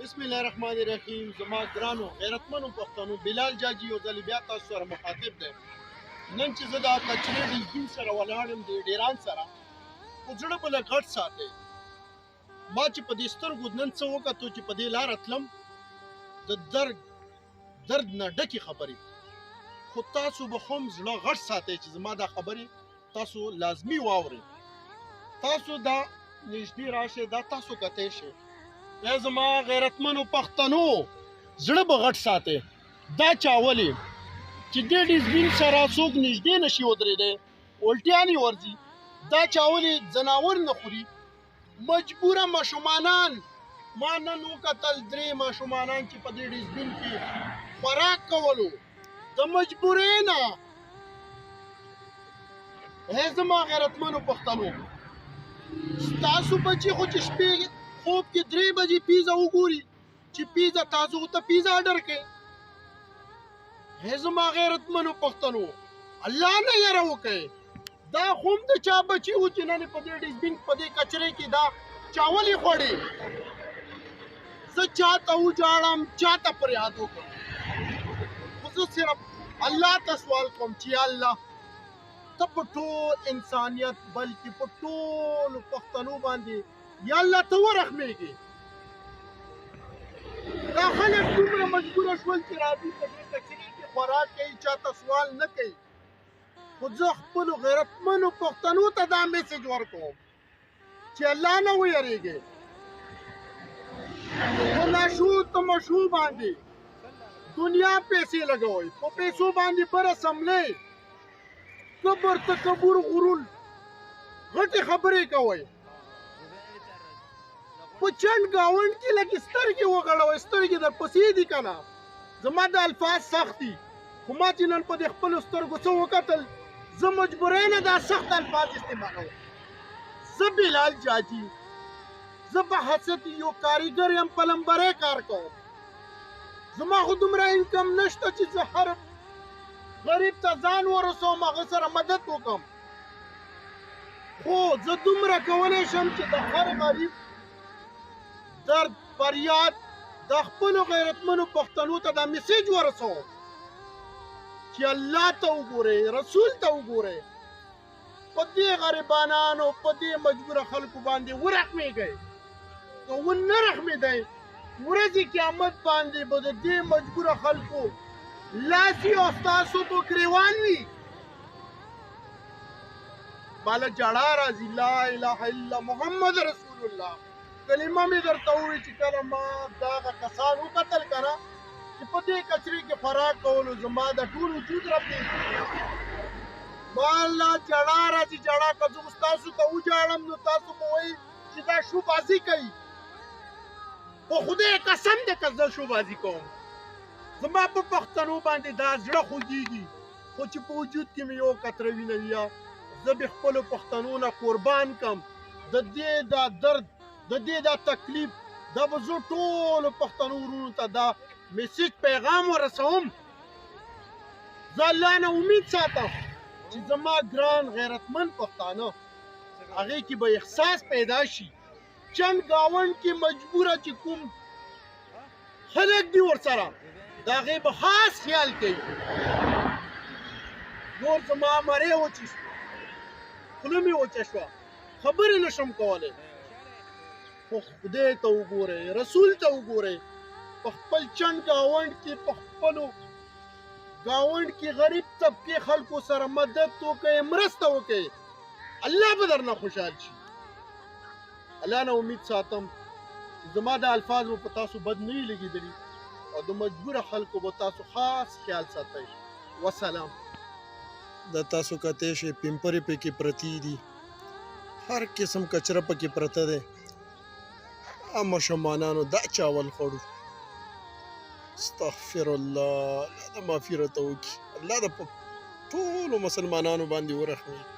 بسم الله الرحمن الرحیم. زما ګرانو غیرتمنو پښتنو، بلال جاجي یو ځل بیا تاسو سره مخاطب دی. نن چې زه دا کچرې ډیلګین سره ولاړ یم، د ډیران سره، خو زړه به له غټ ساتئ. ما چې په دې سترګو نن څه وکتو چې په دې لاره تلم، د درد نه ډکې خبرې، خو تاسو به هم زړه غټ ساتئ چې زما دا خبرې تاسو لازمي واورئ. تاسو دا نږدې راشئ، دا تاسو کتی شئ. ای زما غیرتمنو پښتنو، زړه به غټ ساتئ. دا چاولې چې دې ډسبین سره څوک نږدې نشي ودرېدی، الټیانې ورځي، دا چاولې ځناور نه خوري. مجبوره ماشومانان، ما نن وکتل 3 ماشومانان چې په دې ډسبین کې خوراک کولو د مجبورۍ نه. ای زما غیرتمنو پښتنو، ستاسو بچي خو چې شپې خوب کې 3 بجې پیزا وګوري چې پیزا تاسو ته پیزا آرډر کړئ. ای زما غیرتمنو پښتنو، الله نه یره وکئ. دا خو هم د چا بچي و چې نن په دې ډسبین په دې کچرې کې دا چاولې خوړې. زه چاته وژاړم، چاته فریاد وکړم، خو زه صرف الله ته سوال کوم چې یا الله، ته په ټول انسانیت بلکې په ټولو پښتنو باندې یا الله ته ورحمېږې. دا خلک دومره مجبوره شول چې راځي په دې کچرې کې خوراک کوي، چاته سوال نه کوي. خو زه خپلو غیرتمنو پښتنو ته دا میسج ورکوم چې الله نه ویریږئ. په نشو تمشو باندې دنیا پیسې لګوئ، په پیسو باندې بره سملې، کبر تکبر غرور غټې خبرې کوئ. په چند ګاونډ کې لږې سترګې وغړوئ، سترګې در پسې دي که نه. زما د الفاظ سخت دي، خو ما چې نن په دې خپلو سترګو څه وکتل، زه مجبوری نه دا سخت الفاظ استعمالوم. زه بلال جاجي، زه په حیثیت یو کاریګر یم، پلمبری کار کوم. زما خو دومره انکم نشته چې زه هر غریب ته ځان ورسوم، هغه سره مدد وکړم. خو زه دومره کولی شم چې د هر غریب درد فریاد د خپلو غیرتمنو پښتنو ته دا میسیج ورسوم چې الله ته وګورئ، رسول ته وګورئ، په دې غریبانانو، په دې مجبوره خلکو باندې ورحمېږئ. که ونه رحمېدئ، ورځې قیامت باندې به د دې مجبوره خلکو لاس او ستاسو په ګریوان وي. بالا جړا راځي، لا اله الا محمد رسول الله کلمه مې درته ووایي چې کله ما دغه کسان وکتل که نه چې په دې کچرې کې خوراک کولو، زما د ټول وجود رپېږي. بالا جړا راځي، جړا که زه ستاسو ته وژاړم نو تاسو به وایي چې دا شوبازي کوي. په خدای قسم دی که زه شوبازي کوم، زما په پښتنو باندې دا زړه خوږېږي. خو چې په وجود کې مې یو قطره وینه وي، زه به خپلو پښتنو نه قربان کړم. د دې دا درد، د دې دا تکلیف، دا به زه ټولو پښتنو ورونو ته دا میسیج پیغام ورسوم. زه الله نه امید ساتم چې زما ګران غیرتمند پښتانه، هغې کې به احساس پیدا شي. چند ګاونډ کې مجبوره چې کوم خلک دي ورسره، د هغې به خاص خیال کوي. نور زما مرۍ وچې شوه، خوله مې وچه شوه، خبرې نشم کولی. خو خدای ته وګورئ، رسول ته وګورئ. په خپل چند ګاونډ کې، په خپلو ګاونډ کې غریب طبقې خلکو سره مدد وکئ، مرسته وکئ، الله به درنه خوشحال شي. الله نه امید ساتم چې زما د الفاظ به په تاسو بد نه وي لګېدلي، او د مجبوره خلکو به تاسو خاص خیال ساتئ. وسلام. د تاسو کتی شئ، پیمپرې پکې پرتې دي، هر قسم کچره پکې پرته دی. ماشومانانو دا چاول خوړو، استغفر الله، الله د مغفرت وکړي، الله د ټولو مسلمانانو باندې ورحمېږي.